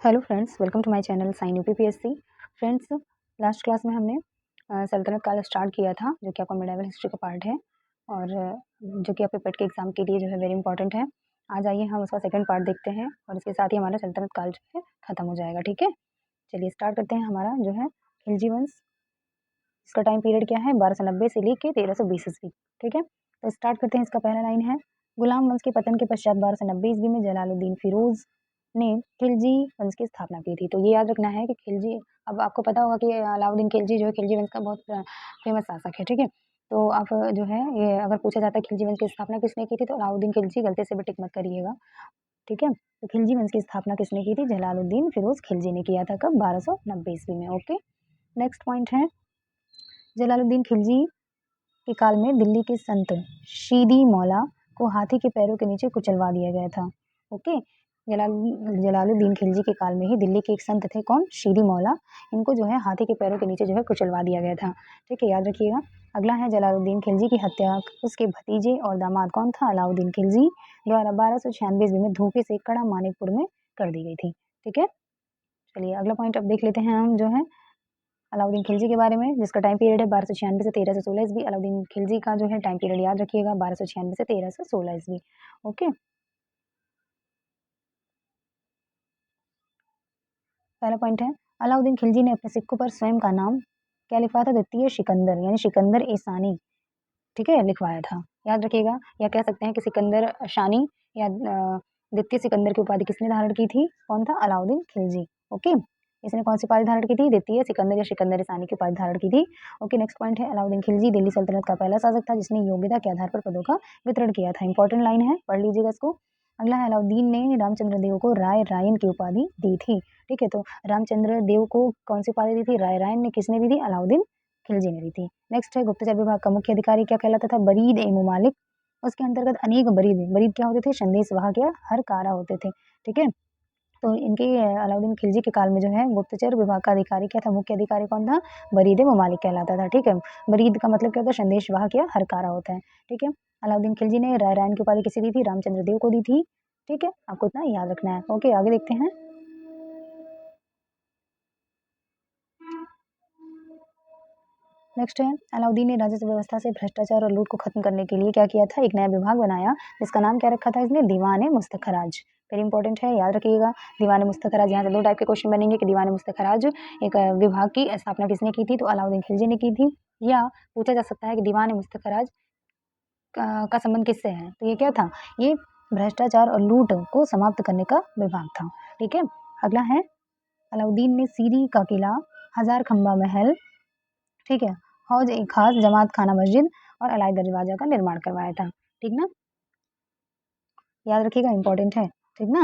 Hello friends, welcome to my channel sign UPPSC. Friends, last class में हमने सल्तनत काल स्टार्ट किया था, जो कि आपका मिडाइवल हिस्ट्री का पार्ट है और जो कि आपके पेट के एग्जाम के लिए जो है वेरी इंपॉर्टेंट है। आज आइए हम उसका सेकंड पार्ट देखते हैं और इसके साथ ही हमारा सल्तनत काल जो है ख़त्म हो जाएगा। ठीक है, चलिए स्टार्ट करते हैं। हमारा जो है खिलजी वंश, इसका टाइम पीरियड क्या है? 1290 से लेके 1320 ईस्वी। ठीक है, तो स्टार्ट करते हैं। इसका पहला लाइन है, गुलाम वंश के पतन के पश्चात 1290 ईस्वी में जलालुद्दीन फिरोज ने खिलजी वंश की स्थापना की थी। तो ये याद रखना है कि खिलजी, अब आपको पता होगा कि अलाउद्दीन खिलजी जो है खिलजी वंश का बहुत फेमस शासक है। ठीक है, तो आप जो है ये अगर पूछा जाता है खिलजी वंश की स्थापना किसने की थी, तो अलाउद्दीन खिलजी, गलती से भी टिक मत करिएगा। ठीक है, तो खिलजी वंश की स्थापना किसने की थी? जलालुद्दीन फिरोज खिलजी ने किया था। कब? 1290 ईस्वी में। ओके, नेक्स्ट पॉइंट है, जलालुद्दीन खिलजी के काल में दिल्ली के संत शीदी मौला को हाथी के पैरों के नीचे कुचलवा दिया गया था। ओके, जलालुद्दीन खिलजी के काल में ही दिल्ली के एक संत थे, कौन? शीदी मौला। इनको जो है हाथी के पैरों के नीचे जो है कुचलवा दिया गया था। ठीक है, याद रखिएगा। अगला है, जलालुद्दीन खिलजी की हत्या उसके भतीजे और दामाद कौन था? अलाउद्दीन खिलजी द्वारा 1296 ईस्वी में धोखे से कड़ा मानिकपुर में कर दी गई थी। ठीक है, चलिए अगला पॉइंट अब देख लेते हैं हम, जो है अलाउद्दीन खिलजी के बारे में, जिसका टाइम पीरियड है 1296 से 1316 ईस्वी। अलाउद्दीन खिलजी का जो है टाइम पीरियड याद रखिएगा, 1296 से 1316 ईस्वी। ओके, पहला पॉइंट है, अलाउद्दीन खिलजी ने अपने सिक्कों पर स्वयं का नाम क्या लिखवाया था? द्वितीय सिकंदर, यानी सिकंदर ए सानी। ठीक है, लिखवाया था, याद रखिएगा। या कह सकते हैं कि सिकंदर शानी या द्वितीय सिकंदर की उपाधि किसने धारण की थी? कौन था? अलाउद्दीन खिलजी। ओके, इसने कौन सी उपाधि धारण की थी? द्वितीय सिकंदर या सिकंदर सानी की उपाधि धारण की थी। ओके, नेक्स्ट पॉइंट है, अलाउद्दीन खिलजी दिल्ली सल्तनत का पहला शासक था जिसने योग्यता के आधार पर पदों का वितरण किया था। इंपॉर्टेंट लाइन है, पढ़ लीजिएगा इसको। अगला है, अलाउद्दीन ने रामचंद्र देव को राय रायन की उपाधि दी थी। ठीक है, तो रामचंद्र देव को कौन सी उपाधि दी थी? राय रायन ने किसने दी थी? अलाउद्दीन खिलजी ने दी थी। नेक्स्ट है, गुप्तचर विभाग का मुख्य अधिकारी क्या कहलाता था? बरीद ए मुमालिक। उसके अंतर्गत अनेक बरीद, बरीद क्या होते थे? संदेश वाहक या हर कारा होते थे। ठीक है, तो इनके अलाउद्दीन खिलजी के काल में जो है गुप्तचर विभाग का अधिकारी क्या था? मुख्य अधिकारी कौन था? बरीद ए मुमालिक कहलाता था। ठीक है, बरीद का मतलब क्या होता है? संदेश वाहक या हर कारा होता है। ठीक है, अलाउद्दीन खिलजी ने राय रायन की उपाधि किसे दी थी? रामचंद्र देव को दी थी। ठीक है, आपको इतना याद रखना है। ओके, आगे देखते हैं। नेक्स्ट है, अलाउद्दीन ने राजस्व व्यवस्था से भ्रष्टाचार और लूट को खत्म करने के लिए क्या किया था? एक नया विभाग बनाया, जिसका नाम क्या रखा था इसने? दीवान मुस्तखराज। वेरी इंपॉर्टेंट है, याद रखिएगा। दीवान मुस्तखराज, यहाँ से दो टाइप के क्वेश्चन बनेंगे कि दीवान मुस्तखराज एक विभाग की स्थापना किसने की थी? तो अलाउद्दीन खिलजी ने की थी। या पूछा जा सकता है कि दीवान मुस्तखराज का संबंध किससे है? तो ये क्या था? ये भ्रष्टाचार और लूट को समाप्त करने का विभाग था। ठीक है, अगला है, अलाउद्दीन ने सीरी का किला, हजार खंबा महल, ठीक है, हौज ए खास, जमात खाना मस्जिद और अलाई दरवाजा का निर्माण करवाया था। ठीक ना, याद रखिएगा, इंपॉर्टेंट है। ठीक ना,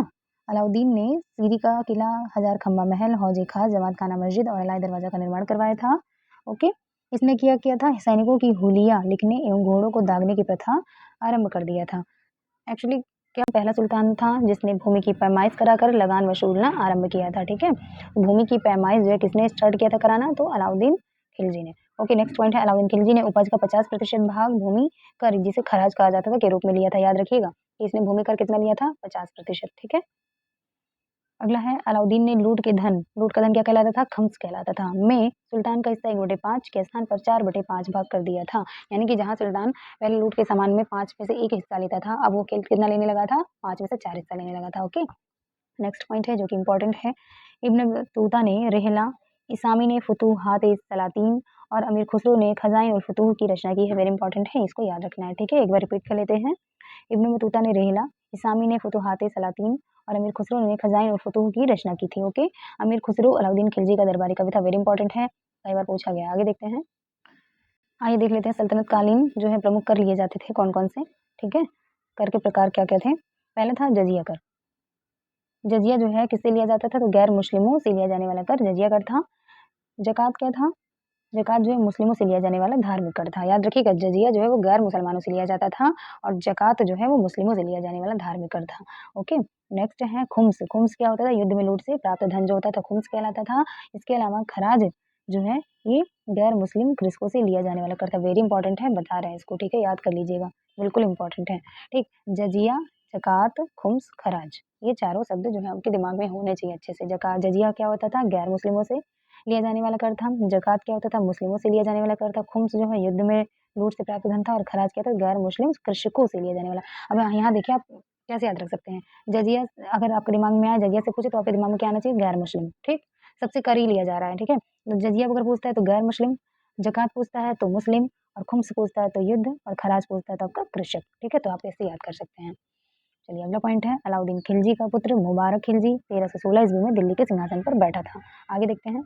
अलाउद्दीन ने सीरी का किला, हजार खंबा महल, हौज ए खास, जमात खाना मस्जिद और अलाई दरवाजा का निर्माण करवाया था। ओके, इसने किया किया था, सैनिकों की हुलिया लिखने एवं घोड़ों को दागने की प्रथा आरंभ कर दिया था। एक्चुअली क्या पहला सुल्तान था जिसने भूमि की पैमाइश कराकर लगान वसूलना आरंभ किया था। ठीक है, भूमि की पैमाइश जो है किसने स्टार्ट किया था कराना? तो अलाउद्दीन खिलजी ने। ओके, नेक्स्ट पॉइंट है, अलाउद्दीन खिलजी ने उपज का 50% भाग भूमि कर, जिसे खराज कहा जाता था, के रूप में लिया था। याद रखिएगा, इसने भूमि कर कितना लिया था? 50%। ठीक है, अगला है, अलाउद्दीन ने लूट के धन, लूट का धन क्या कहलाता था? खम्स कहलाता था, में सुल्तान का हिस्सा 1/5 के स्थान पर 4/5 भाग कर दिया था। यानी कि जहां सुल्तान पहले लूट के सामान में 5 में से 1 हिस्सा लेता था, अब वो कितना लेने लगा था? 5 में से 4 हिस्सा लेने लगा था। ओके, नेक्स्ट पॉइंट है जो कि इंपॉर्टेंट है, इब्न बतूता ने रेहला, इसामी ने फुतूहात सलातीन और अमीर खुसरो ने खजाइन उल फुतूह की रचना की है। वेरी इंपॉर्टेंट है, इसको याद रखना है। ठीक है, एक बार रिपीट कर लेते हैं। इब्न बतूता ने रेहला, इसामी ने फुतूहात सलातीन और अमीर खुसरो ने खजाइन उल फुतूह की रचना की थी। ओके, अमीर खुसरो अलाउद्दीन खिलजी का दरबारी कवि था। वेरी इंपॉर्टेंट है, कई बार पूछा गया। आगे देखते हैं, आइए देख लेते हैं सल्तनत कालीन जो है प्रमुख कर लिए जाते थे कौन कौन से। ठीक है, कर के प्रकार क्या क्या थे? पहला था जजिया कर। जजिया जो है किससे लिया जाता था? तो गैर मुस्लिमों से लिया जाने वाला कर जजिया कर था। जकात क्या था? जकात जो है मुस्लिमों से लिया जाने वाला धार्मिक कर था। याद रखिएगा, जजिया जो है वो गैर मुसलमानों से लिया जाता था और जकात जो है वो मुस्लिमों से लिया जाने वाला धार्मिक कर था। ओके, नेक्स्ट है खुम्स। खुम्स क्या होता था? युद्ध में लूट से प्राप्त धन जो होता था खुम्स कहलाता था। इसके अलावा खराज जो है ये गैर मुस्लिम कृषकों से लिया जाने वाला कर था। वेरी इंपॉर्टेंट है, बता रहे हैं इसको। ठीक है, याद कर लीजिएगा, बिल्कुल इंपॉर्टेंट है। ठीक, जजिया ज़कात, खुम्स, खराज। ये चारों शब्द जो है आपके दिमाग में होने चाहिए अच्छे से। जजिया क्या होता था? गैर मुस्लिमों से लिया जाने वाला कर था। ज़कात क्या होता था? मुस्लिमों से लिया जाने वाला कर था। खुम्स जो है युद्ध में लूट से प्राप्त धन था और खराज क्या था? गैर मुस्लिम कृषकों से लिया जाने वाला। अब यहाँ देखिए आप कैसे याद रख सकते हैं? जजिया अगर आपके दिमाग में आए, जजिया से पूछे तो आपके दिमाग में क्या आना चाहिए? गैर मुस्लिम, ठीक? सबसे कर ही लिया जा रहा है, ठीक है? तो जजिया अगर पूछता है तो गैर मुस्लिम, ज़कात पूछता है तो मुस्लिम और खुम्स पूछता है तो युद्ध और खराज पूछता है तो आपका कृषक, ठीक है? तो आप ऐसे याद कर सकते हैं। चलिए अगला पॉइंट है, अलाउद्दीन खिलजी का पुत्र मुबारक खिलजी 1316 ईस्वी में दिल्ली के सिंहासन पर बैठा था। आगे देखते हैं।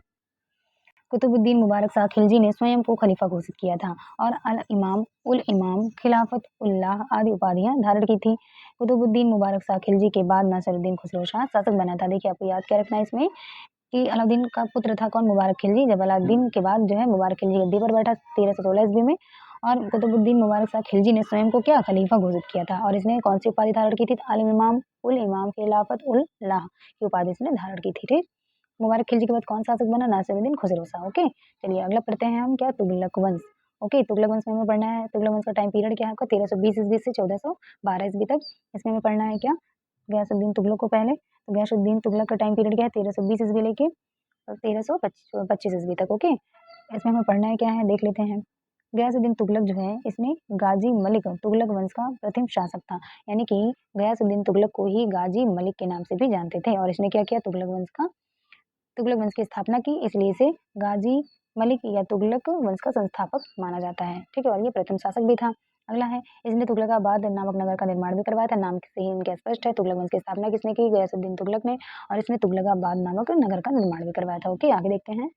कुतुबुद्दीन मुबारक शाह खिलजी ने स्वयं को खलीफा घोषित किया था और अल इमाम, उल इमाम, खिलाफत उल्लाह आदि उपाधियां धारण की थी। कुतुबुद्दीन मुबारक शाह खिलजी के बाद नासिरुद्दीन खुसरो शाह शासक बना था। देखिए आपको याद क्या रखना है इसमें कि अलाउद्दीन का पुत्र था कौन? मुबारक खिलजी। जब अलाउद्दीन के बाद जो है मुबारक खिलजी गद्दी पर बैठा 1316 ईस्वी में और कुतुबुद्दीन मुबारक शाह खिलजी ने स्वयं को क्या? खलीफा घोषित किया था और इसने कौन सी उपाधि धारण की थी? आलिम इमाम, उल इमाम, खिलाफत उल लाह की उपाधि इसने धारण की थी, ठीक? मुबारक खिलजी के बाद कौन शासक बना? नासिरुद्दीन खुसरो शाह। ओके, चलिए अगला पढ़ते हैं हम क्या? तुगलक वंश। ओके, तुगलक वंश में हमें पढ़ना है। तुगलक वंश का टाइम पीरियड क्या है आपका? 1320 ईस्वी से 1412 ईस्वी तक। इसमें हमें पढ़ना है क्या? गयासुद्दीन तुगलक को पहले। तो गयासुद्दीन तुगलक का टाइम पीरियड क्या है? 1320 ईस्वी लेके 1325 ईस्वी तक। ओके, इसमें हमें पढ़ना है क्या है? देख लेते हैं। गयासुद्दीन तुगलक जो है इसने गाजी मलिक तुगलक वंश का प्रथम शासक था, यानी कि गयासुद्दीन तुगलक को ही गाजी मलिक के नाम से भी जानते थे और इसने क्या किया? तुगलक वंश की स्थापना की, इसलिए इसे गाजी मलिक या तुगलक वंश का संस्थापक माना जाता है, ठीक है? और ये प्रथम शासक भी था। अगला है, इसने तुगलकाबाद नामक नगर का निर्माण भी करवाया था। नाम से ही इनका स्पष्ट है। तुगलक वंश की स्थापना किसने की? गयासुद्दीन तुगलक ने और इसने तुगलकाबाद नामक नगर का निर्माण भी करवाया था। ओके, आगे देखते हैं।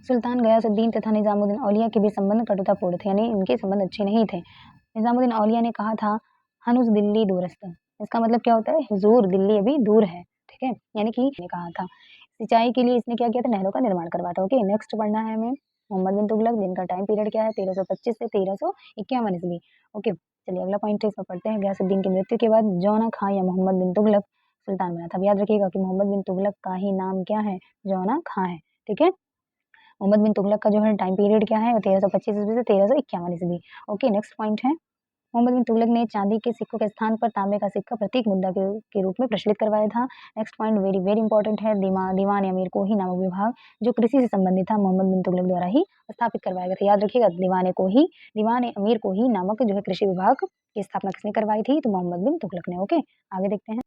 सुल्तान गयासुद्दीन तथा निजामुद्दीन औलिया के बीच संबंध कटुतापूर्ण थे, यानी इनके संबंध अच्छे नहीं थे। निजामुद्दीन औलिया ने कहा था हनुज दिल्ली दूरस्थ। इसका मतलब क्या होता है? हुजूर दिल्ली अभी दूर है, ठीक है? यानी कि ने कहा था। सिंचाई के लिए इसने क्या किया था? नहरों का निर्माण करवाया था। ओके, नेक्स्ट पढ़ना है हमें मोहम्मद बिन तुगलक, जिनका टाइम पीरियड क्या है? 1325 से 1351 ईस्वी। ओके, चलिए अगला पॉइंट है, इसमें पढ़ते हैं। गयासुद्दीन की मृत्यु के बाद जौना खां या मोहम्मद बिन तुगलक सुल्तान बना था। अब याद रखिएगा कि मोहम्मद बिन तुगलक का ही नाम क्या है? जौना खां है, ठीक है? मोहम्मद बिन तुगलक का जो है टाइम पीरियड क्या है? 1325 ईस्वी से 1351 ईस्वी। ओके, नेक्स्ट पॉइंट है, मोहम्मद बिन तुगलक ने चांदी के सिक्कों के स्थान पर तांबे का सिक्का प्रतीक मुद्रा के रूप में प्रचलित करवाया था। Next point very very important है, दीवान अमीर को ही नामक विभाग जो कृषि से संबंधित था मोहम्मद बिन तुगलक द्वारा ही स्थापित करवाया गया था। याद रखिएगा, दीवान अमीर को ही नामक जो है कृषि विभाग की स्थापना किसने करवाई थी? तो मोहम्मद बिन तुगलक ने। ओके, आगे देखते हैं।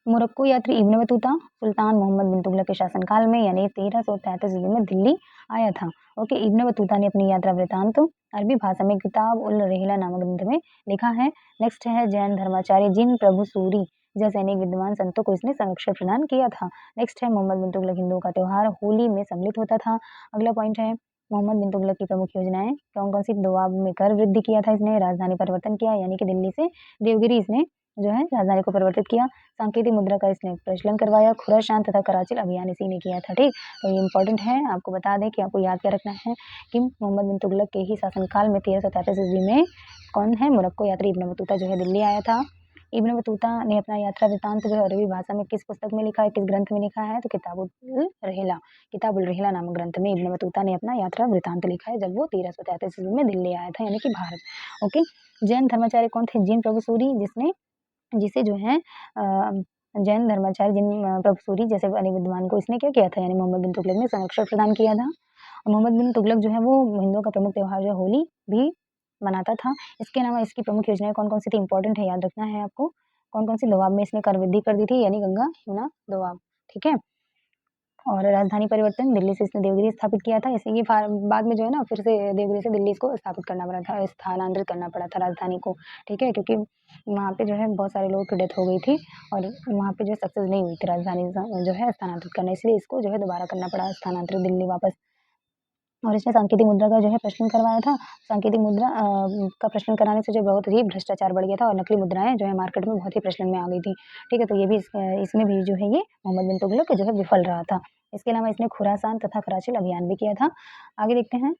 मोरक्को यात्री इब्न बतूता सुल्तान मोहम्मद बिन तुगलक के शासनकाल में यानी 1333 ईस्वी में दिल्ली आया था। ओके, इब्न बतूता ने अपनी यात्रा वृतांत अरबी भाषा में किताब उल रेहला नामक ग्रंथ में लिखा है। नेक्स्ट है जैन धर्माचार्य जिन प्रभु सूरी जैसे अनेक विद्वान संतों को इसने संरक्षण प्रदान किया था। नेक्स्ट है मोहम्मद बिन तुगलक हिंदुओं का त्योहार होली में सम्मिलित होता था। अगला पॉइंट है मोहम्मद बिन तुगलक की प्रमुख योजनाएं कौन कौन सी? दोआब में कर वृद्धि किया था इसने, राजधानी परिवर्तन किया यानी कि दिल्ली से देवगिरी इसने जो है राजधानी को परिवर्तित किया, सांकेतिक मुद्रा का इसने प्रचलन करवाया, खुरासान तथा कराची अभियान इसी ने किया था, ठीक? तो ये इंपॉर्टेंट है, आपको बता दें कि आपको याद क्या रखना है कि मोहम्मद बिन तुगलक के ही शासनकाल में 1333 ईस्वी में कौन है? मोरक्को यात्री इब्न बतूता जो है दिल्ली आया था। इब्न बतूता ने अपना यात्रा वृतांत जो है अरबी भाषा में किस पुस्तक में लिखा है? किस ग्रंथ में लिखा है? तो किताबुल रेहला नामक ग्रंथ में इब्न बतूता ने अपना यात्रा वृतांत लिखा है जब वो 1333 ईस्वी में दिल्ली आया था, यानी कि भारत। ओके, जैन धर्माचार्य कौन थे? जिन प्रभु सूरी जिसे जो है जैन धर्माचार्य जिन प्रभु सूरी जैसे अनेक विद्वान को इसने क्या किया था? यानी मोहम्मद बिन तुगलक ने संरक्षण प्रदान किया था। मोहम्मद बिन तुगलक जो है वो हिंदुओं का प्रमुख त्योहार जो है होली भी मनाता था। इसके अलावा इसकी प्रमुख योजनाएं कौन कौन सी थी? इंपॉर्टेंट है, याद रखना है आपको। कौन कौन सी? दोआब में इसने कर वृद्धि कर दी थी, यानी गंगा यमुना दोआब, ठीक है? और राजधानी परिवर्तन दिल्ली से इसने देवगिरी स्थापित किया था। इसे ये बाद में जो है ना फिर से देवगिरी से दिल्ली इसको स्थापित करना पड़ा था, स्थानांतरित करना पड़ा था राजधानी को, ठीक है? क्योंकि वहाँ पे जो है बहुत सारे लोगों की डेथ हो गई थी और वहाँ पे जो सक्सेस नहीं हुई थी राजधानी जो है स्थानांतरित करना, इसलिए इसको जो है दोबारा करना पड़ा स्थानांतरित दिल्ली वापस। और इसने सांकेतिक मुद्रा का जो है प्रचलन करवाया था। सांकेतिक मुद्रा का प्रचलन कराने से जो बहुत ही भ्रष्टाचार बढ़ गया था और नकली मुद्राएं जो है मार्केट में बहुत ही प्रचलन में आ गई थी, ठीक है? तो ये भी इसमें भी जो है ये मोहम्मद बिन तुगलक जो है विफल रहा था। इसके अलावा इसने खुरासान तथा कराची अभियान भी किया था। आगे देखते हैं।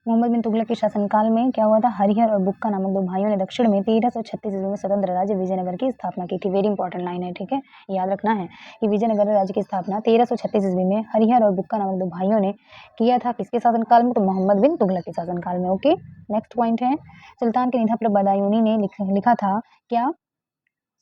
मोहम्मद बिन तुगलक के शासनकाल में क्या हुआ था? हरिहर और बुक्का नामक दो भाइयों ने दक्षिण में 1336 ईस्वी में स्वतंत्र राज्य विजयनगर की स्थापना की थी। वेरी इंपॉर्टेंट लाइन है, ठीक है? याद रखना है कि विजयनगर राज्य की स्थापना 1336 ईस्वी में हरिहर और बुक्का नामक दो भाइयों ने किया था। किसके शासनकाल में? तो मोहम्मद बिन तुगलक के शासनकाल में। ओके, नेक्स्ट पॉइंट है सुल्तान के निधन पर बदायूनी ने लिखा था क्या?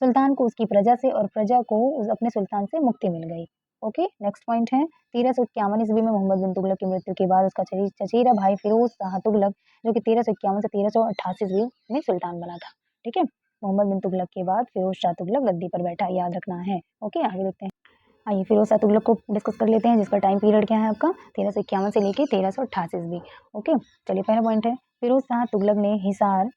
सुल्तान को उसकी प्रजा से और प्रजा को अपने सुल्तान से मुक्ति मिल गई। ओके, नेक्स्ट पॉइंट है 1351 ईस्वी में मोहम्मद बिन तुगलक की मृत्यु के बाद उसका चचेरा भाई फिरोज शाह तुगलक, जो कि 1351 से 1388 ईस्वी में सुल्तान बना था। ठीक है, मोहम्मद बिन तुगलक के बाद फिरोज शाह तुगलक गद्दी पर बैठा, याद रखना है। ओके, आगे देखते हैं। आइए फिरोज शाह तुगलक को डिस्कस कर लेते हैं, जिसका टाइम पीरियड क्या है आपका 1351 से लेके 1388 ईस्वी। ओके, चलिए पहला पॉइंट है फिरोज शाह तुगलक ने हिसार,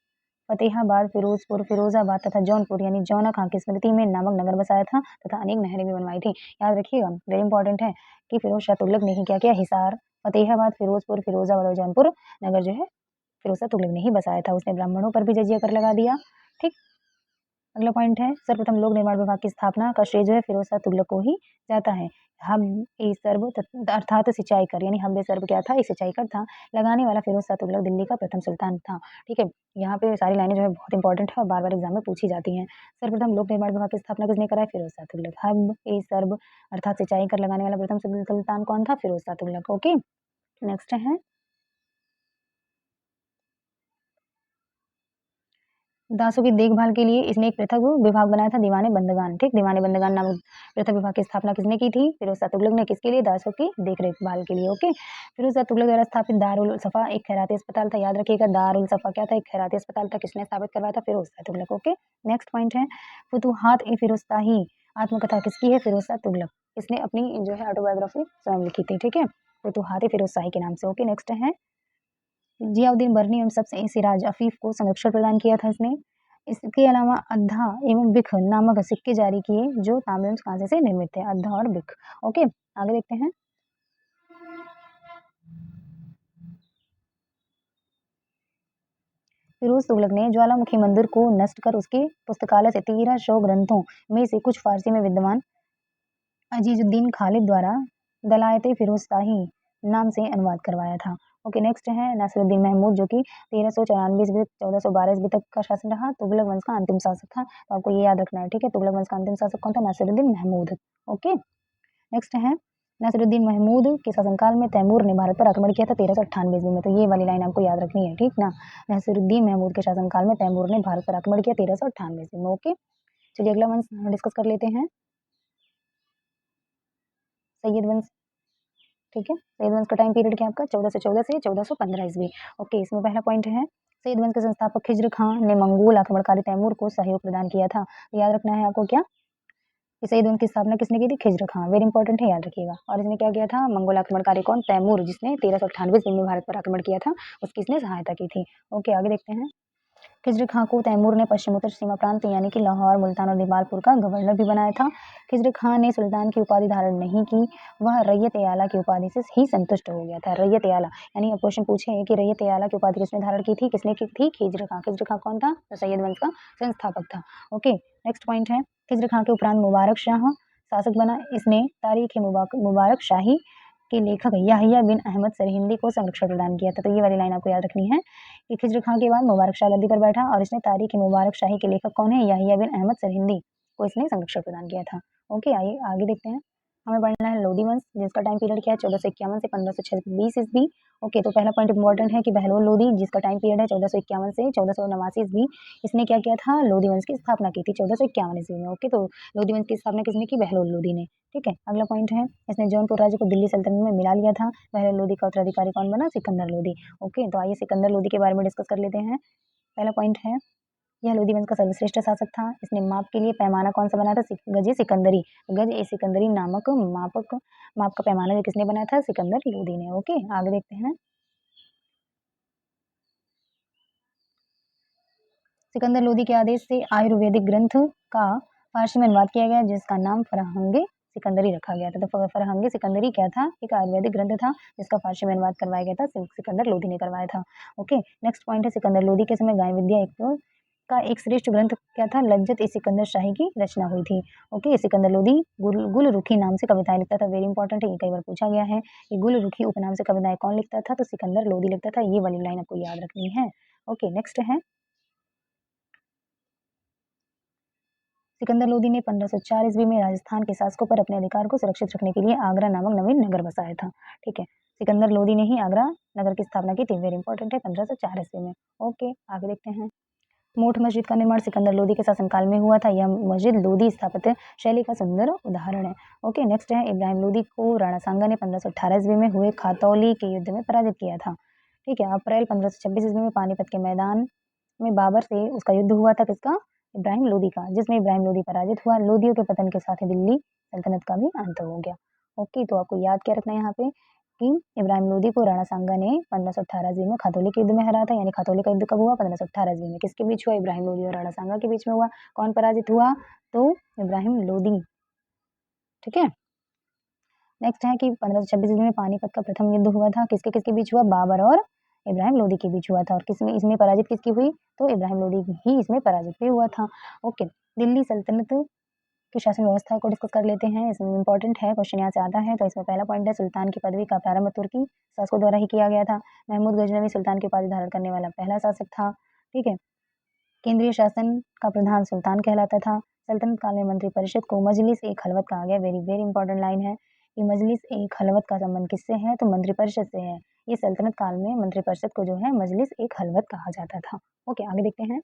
फतेहाबाद, फिरोजपुर, फिरोजाबाद तथा जौनपुर यानी जौना खां की स्मृति में नामक नगर बसाया था तथा अनेक नहरें भी बनवाई थी। याद रखिएगा, वेरी इंपॉर्टेंट है कि फिरोज शाह तुगलक ने ही क्या किया, हिसार, फतेहाबाद, फिरोजपुर, फिरोजाबाद और जौनपुर नगर जो है फिरोज शाह तुगलक ने ही बसाया था। उसने ब्राह्मणों पर भी जजिया कर लगा दिया। ठीक, अगला पॉइंट है सर्वप्रथम लोक निर्माण विभाग की स्थापना का श्रेय जो है फिरोज शाह तुगलक को ही जाता है। हब ए सर्व अर्थात सिंचाई कर, यानी हब ए सर्व क्या था, एक सिंचाई कर था, लगाने वाला फिरोज शाह तुगलक दिल्ली का प्रथम सुल्तान था। ठीक है, यहाँ पे सारी लाइनें जो है बहुत इंपॉर्टेंट है और बार बार एग्जाम में पूछी जाती हैं। सर्वप्रथम लोक निर्माण विभाग की स्थापना किसने कराई, फिरोज शाह तुगलक। हब ए सर्व अर्थात सिंचाई कर लगाने वाला प्रथम सुल्तान कौन था, फिरोज शाह तुगलक। ओके, नेक्स्ट है दासों की देखभाल के लिए इसने एक पृथक विभाग बनाया था, दीवाने बंदगान। ठीक, दीवाने बंदगान नामक पृथक विभाग की स्थापना किसने की थी, फिरोज शाह तुगलक ने। किसके लिए, दासों की देखभाल के लिए। ओके, फिरोज शाह तुगलक द्वारा स्थापित दारुल सफा एक खैराती अस्पताल था। याद रखिएगा, दारुल सफा क्या था, एक खैराती अस्पताल था। किसने स्थापित करवाया था, Firoz Shah Tughlaq. Okay, next point है फुतुहात ए फिरोजशाही आत्मकथा किसकी है, फिरोज शाह तुगलक। इसने अपनी जो है ऑटोबायोग्राफी स्वयं लिखी थी। ठीक है, फुतुहात ए फिरोजशाही के नाम से। ओके, नेक्स्ट है जियाउद्दीन बर्नी एवं सबसे सिराज अफीफ को संरक्षण प्रदान किया था इसने। इसके अलावा अद्धा एवं बिख नामक सिक्के जारी किए जो तांबे एवं कांसे से निर्मित थे, अद्धा और बिख। ओके, आगे देखते हैं। फिरोज तुगलक ने ज्वालामुखी मंदिर को नष्ट कर उसके पुस्तकालय से 1300 ग्रंथों में से कुछ फारसी में विद्यमान अजीजुद्दीन खालिद द्वारा दलायते फिरोजशाही नाम से अनुवाद करवाया था। ओके, नेक्स्ट है नासिरुद्दीन महमूद, जो कि 1394 ईस्वी से 1412 ईस्वी तक का शासन रहा, तुगलक वंश का अंतिम शासक था। तो आपको ये याद रखना है। ठीक है, तुगलक वंश का अंतिम शासक कौन था, नासिरुद्दीन महमूद। ओके, नेक्स्ट है नासिरुद्दीन महमूद के शासनकाल में तैमूर ने भारत पर आक्रमण किया था 1398 ईस्वी में। तो ये वाली लाइन आपको याद रखनी है। ठीक ना, नासिरुद्दीन महमूद के शासनकाल में तैमूर ने भारत पर आक्रमण किया 1398 ईस्वी में। ओके, चलिए अगला वंश डिस्कस कर लेते हैं, सैयद वंश। ठीक है, सैयद वंश का टाइम पीरियड क्या आपका 1414 से 1415 ईस्वी। ओके, इसमें पहला पॉइंट है सैयद वंश के संस्थापक खिज्र खान ने मंगोल आक्रमणकारी तैमूर को सहयोग प्रदान किया था। याद रखना है आपको क्या, कि सैयद वंश की स्थापना किसने की थी, खिज्र खान। वेरी इंपॉर्टेंट है, याद रखिएगा। और इसने क्या किया था, मंगोल आक्रमणकारी कौन, तैमूर, जिसने 1398 ईस्वी में भारत पर आक्रमण किया था, उसकी इसने सहायता की थी। ओके, आगे देखते हैं। खिज्र खां को तैमूर ने पश्चिमोत्तर सीमा प्रांत यानी कि लाहौर, मुल्तान और दीमालपुर का गवर्नर भी बनाया था। खिज्र खां ने सुल्तान की उपाधि धारण नहीं की, वह रैयत आला की उपाधि से ही संतुष्ट हो गया था। रैयत आला यानी अब क्वेश्चन पूछे कि रैयत आला की उपाधि किसने धारण की थी, किसने की थी, खिज्र खां। खिज्र खां कौन था, तो सैयद वंश का संस्थापक था। ओके, नेक्स्ट पॉइंट है खिज्र खां के उपरांत मुबारक शाह शासक बना। इसने तारीख मुबारक शाही के लेखक याहिया बिन अहमद सरहिंदी को संरक्षण प्रदान किया था। तो ये वाली लाइन आपको याद रखनी है कि खिज्र खां के बाद मुबारक शाह गद्दी पर बैठा और इसने तारीख मुबारक शाही के लेखक कौन है, याहिया बिन अहमद सरहिंदी को इसने संरक्षण प्रदान किया था। ओके, आइए आगे देखते हैं। हमें पढ़ना है लोधी वंश, जिसका टाइम पीरियड क्या है 1451 से 1526 ईस्वी। ओके, तो पहला पॉइंट इंपॉर्टेंट है कि बहलोल लोधी, जिसका टाइम पीरियड है 1451 से 1489 ईस्वी, इसने क्या किया था, लोधी वंश की स्थापना की थी 1451 ईस्वी में। ओके, तो लोधी वंश की स्थापना किसने की, बहलोल लोधी ने। ठीक है, अगला पॉइंट है इसने जौनपुर राज्य को दिल्ली सल्तनत में मिला लिया था। बहलोल लोधी का उत्तराधिकारी कौन बना, सिकंदर लोधी। ओके, तो आइए सिकंदर लोधी के बारे में डिस्कस कर लेते हैं। पहला पॉइंट है यह लोधी वंश का सर्वश्रेष्ठ शासक था। इसने माप के लिए पैमाना कौन सा बनाया था, गज सिकंदरी। गज ए सिकंदरी नामक माप का पैमाना जो किसने बनाया था, सिकंदर लोधी ने। ओके, आगे देखते हैं। सिकंदर लोधी के आदेश से आयुर्वेदिक ग्रंथ का फारसी में अनुवाद किया गया, जिसका नाम फरहंगे सिकंदरी रखा गया था। तो फरहंगे सिकंदरी क्या था, एक आयुर्वेदिक ग्रंथ था जिसका फारसी में अनुवाद करवाया गया था, सिकंदर लोधी ने करवाया था। ओके, नेक्स्ट पॉइंट है सिकंदर लोधी के समय गाय विद्या एक श्रेष्ठ ग्रंथ क्या था, लज्जत ए सिकंदर शाही की रचना हुई थी। ओके, सिकंदर लोधी गुल रुखी नाम से कविताएं लिखता था। वेरी इंपॉर्टेंट है, ये कई बार पूछा गया है कि गुल रुखी उपनाम से कविताएं कौन लिखता था, तो सिकंदर लोधी लिखता था। ये वाली लाइन आपको याद रखनी है। ओके, नेक्स्ट है सिकंदर लोधी ने 1504 ईस्वी में राजस्थान के शासकों पर अपने अधिकार को सुरक्षित रखने के लिए आगरा नामक नवीन नगर बसाया था। ठीक है, सिकंदर लोधी ने ही आगरा नगर की स्थापना की थी। वेरी इंपॉर्टेंट है, 1504 ईस्वी में। ओके, आगे देखते हैं। मोठ मस्जिद का निर्माण सिकंदर लोदी के शासनकाल में हुआ था। यह मस्जिद लोदी स्थापत्य शैली का सुंदर उदाहरण है। ओके, नेक्स्ट है इब्राहिम लोदी को राणा सांगा ने 1518 ईस्वी में हुए खातौली के युद्ध में पराजित किया था। ठीक है, अप्रैल 1526 ईस्वी में पानीपत के मैदान में बाबर से उसका युद्ध हुआ था, किसका? इब्राहिम लोदी का, जिसमें इब्राहिम लोदी पराजित हुआ। लोदियों के पतन के साथ ही दिल्ली सल्तनत का भी अंत हो गया। ओके, तो आपको याद क्या रखना है यहाँ पे कि इब्राहिम लोदी को राणा सांगा ने 1518 ईस्वी में खातौली के युद्ध में हराया था। यानी खातौली का युद्ध कब हुआ? 1518 ईस्वी में। किसके बीच हुआ? इब्राहिम लोदी और राणा सांगा के बीच में हुआ। कौन पराजित हुआ? तो इब्राहिम लोदी। ठीक है, नेक्स्ट है कि 1526 ईस्वी में पानीपत का प्रथम युद्ध हुआ था। किसके किसके बीच हुआ? बाबर और इब्राहिम लोदी के बीच हुआ था। और किसमें इसमें पराजित किसकी हुई? तो इब्राहिम लोदी ही इसमें पराजित भी हुआ था। ओके, दिल्ली सल्तनत की शासन व्यवस्था को डिस्कस कर लेते हैं। इसमें इंपॉर्टेंट है, क्वेश्चन यहाँ से आता है। तो इसमें पहला पॉइंट है, सुल्तान की पदवी का प्रारंभ तुर्की शासकों द्वारा ही किया गया था। महमूद गजनवी सुल्तान की उपाधि धारण करने वाला पहला शासक था। ठीक है, केंद्रीय शासन का प्रधान सुल्तान कहलाता था। सल्तनत काल में मंत्री परिषद को मजलिस ए खलवत कहा गया। वेरी वेरी इंपॉर्टेंट लाइन है कि मजलिस ए खलवत का संबंध किससे है? तो मंत्री परिषद से है। ये सल्तनत काल में मंत्री परिषद को जो है मजलिस ए खलवत कहा जाता था। ओके, आगे देखते हैं।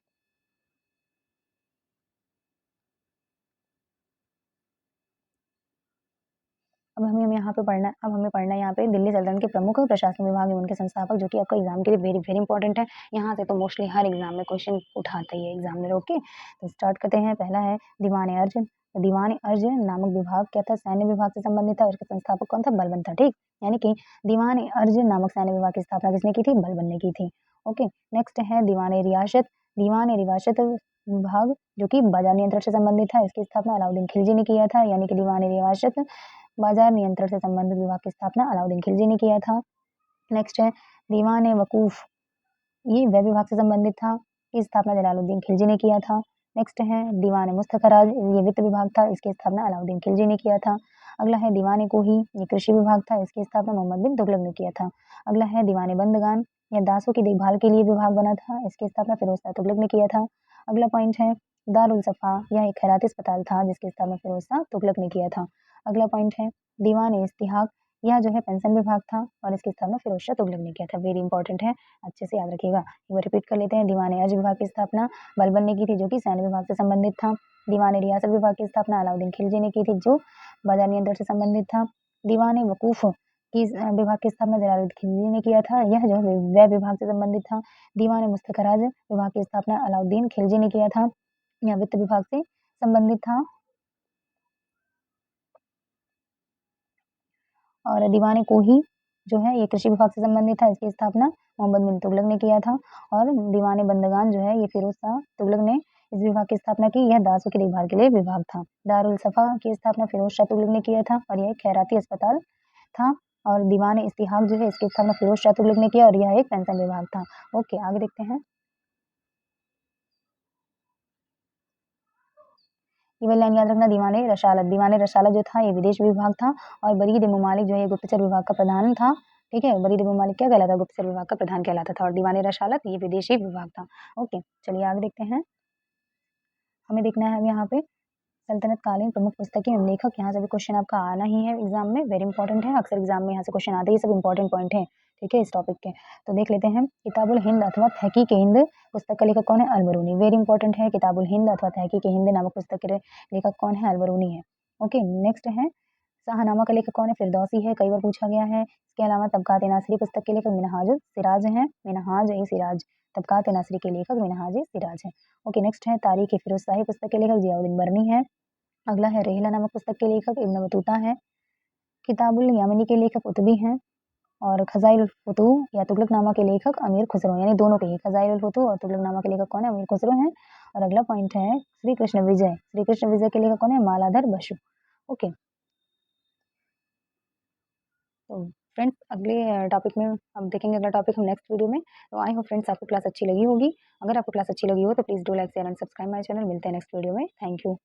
अब हमें यहाँ पे पढ़ना अब हमें पढ़ना है यहाँ पे दिल्ली सल्तनत के प्रमुख प्रशासनिक विभाग एवं उनके संस्थापक, जो कि आपका एग्जाम के लिए वेरी वेरी इंपॉर्टेंट है। यहाँ से तो मोस्टली हर एग्जाम में क्वेश्चन उठाते ही है एग्जामिनर। ओके, तो स्टार्ट करते हैं। पहला है दीवान ए अर्ज। दीवान ए अर्ज नामक विभाग क्या था? सैन्य विभाग से संबंधित था। और इसका संस्थापक कौन था? बलबन था। ठीक, यानी कि दीवान ए अर्ज नामक सैन्य विभाग की स्थापना किसने की थी? बलबन ने की थी। ओके, नेक्स्ट है दीवान ए रियासत। दीवान ए रियासत विभाग जो कि बाजार नियंत्रण से संबंधित था। इसकी स्थापना अलाउद्दीन खिलजी ने किया था। यानी कि दीवान ए रियासत बाजार नियंत्रण से संबंधित विभाग की स्थापना अलाउद्दीन खिलजी ने किया था। नेक्स्ट है दीवान ए वकूफ। ये व्यय विभाग से संबंधित था। इसकी स्थापना जलालुद्दीन खिलजी ने किया था। नेक्स्ट है दीवान ए मुस्तखराज। ये वित्त विभाग था। इसकी स्थापना अलाउद्दीन खिलजी ने किया था। अगला है दीवान ए कोही। ये कृषि विभाग था। इसकी स्थापना मोहम्मद बिन तुगलक ने किया था। अगला है दीवान ए बंदगान। यह दासों की देखभाल के लिए विभाग बना था। इसकी स्थापना फिरोज शाह तुगलक ने किया था। अगला पॉइंट है दारुल सफा। यह एक खैराती अस्पताल था जिसकी स्थापना फिरोज शाह तुगलक ने किया था। अगला पॉइंट है दीवान ए इस्तिहाक। यह जो है पेंशन विभाग था और इसकी स्थापना फिरोज शाह तुगलक ने किया था। वेरी इंपॉर्टेंट है, अच्छे से याद रखिएगा। एक बार रिपीट कर लेते हैं। दीवान ए अर्ज विभाग की स्थापना बलबन ने की थी, जो कि सैन्य विभाग से संबंधित था। दीवान ए रियासत विभाग की स्थापना अलाउद्दीन खिलजी ने की थी, जो बाजार नियंत्रण से संबंधित था। दीवान ए वकूफ की विभाग की स्थापना जलालुद्दीन खिलजी ने किया था। यह जो है व्यय विभाग से संबंधित था। दीवान ए मुस्तखराज विभाग की स्थापना अलाउद्दीन खिलजी ने किया था। यह वित्त विभाग से संबंधित था। और दीवाने कोही जो है ये कृषि विभाग से संबंधित था। इसकी स्थापना मोहम्मद बिन तुगलक ने किया था। और दीवाने बंदगान जो है ये फिरोज शाह तुगलक ने इस विभाग की स्थापना की। यह दासों की देखभाल के लिए विभाग था। दारुल सफा की स्थापना फिरोज शाह तुगलक ने किया था और यह एक खैराती अस्पताल था। और दीवान इस्तिहाक जो है इसकी स्थापना फिरोज शाह तुगलक ने किया और यह एक पेंशन विभाग था। ओके, आगे देखते हैं। ये वाली लाइन याद रखना, दीवाने रसालत। दीवाने रसालत जो था ये विदेश विभाग था। और बरीद ममालिक जो है गुप्तचर विभाग का प्रधान था। ठीक है, बरीद ममालिक क्या कहलाता? गुप्तचर विभाग का प्रधान कहलाता था। और दीवाने रसालत ये विदेशी विभाग था। ओके, चलिए आगे देखते हैं। हमें देखना है अब यहाँ पे सल्तनत कालीन प्रमुख पुस्तकें एवं लेखक। यहाँ से भी क्वेश्चन आपका आना ही है एग्जाम में, वेरी इंपॉर्टेंट है। अक्सर एग्जाम में यहाँ से क्वेश्चन आते हैं, ये सब इंपॉर्टेंट पॉइंट है। ठीक है, इस टॉपिक के तो देख लेते हैं। किताबुल हिंद अथवा तहकीक हिंद पुस्तक का लेखक कौन है? अलबरूनी। वेरी इंपॉर्टेंट है। किताबुल हिंद अथवा तहकीक हिंद नामक पुस्तक के लेखक कौन है? अलबरूनी है। ओके, नेक्स्ट है शाहनामा का लेखक कौन है? फिरदौसी है, कई बार पूछा गया है। इसके अलावा तबकात नासरी पुस्तक के लेखक मिनहाज सिराज हैं। मिनहाज ए सिराज, तबकात नासरी के लेखक मिनहाज ए सिराज है। ओके, नेक्स्ट है तारीख फिरोज शाही पुस्तक के लेखक जियाउद्दीन बरनी है। अगला है रेहला नामक पुस्तक के लेखक इब्न बतूता है। किताबुल यामिनी के लेखक उतबी हैं। और खजाइल फुतूह या तुगलकनामा के लेखक अमीर खुसरो, यानी दोनों के ही खजाइल फुतूह और तुगलकनामा के लेखक कौन है? अमीर खुसरो हैं। और अगला पॉइंट है श्री कृष्ण विजय। श्री कृष्ण विजय के लेखक कौन है? मालाधर बसु। ओके, तो फ्रेंड्स अगले टॉपिक में हम देखेंगे। अगला टॉपिक हम नेक्स्ट वीडियो में। तो आई होप फ्रेंड्स आपको क्लास अच्छी लगी होगी। अगर आपको क्लास अच्छी लगी हो तो please do like share and subscribe my channel. मिलते हैं नेक्स्ट वीडियो में। Thank you.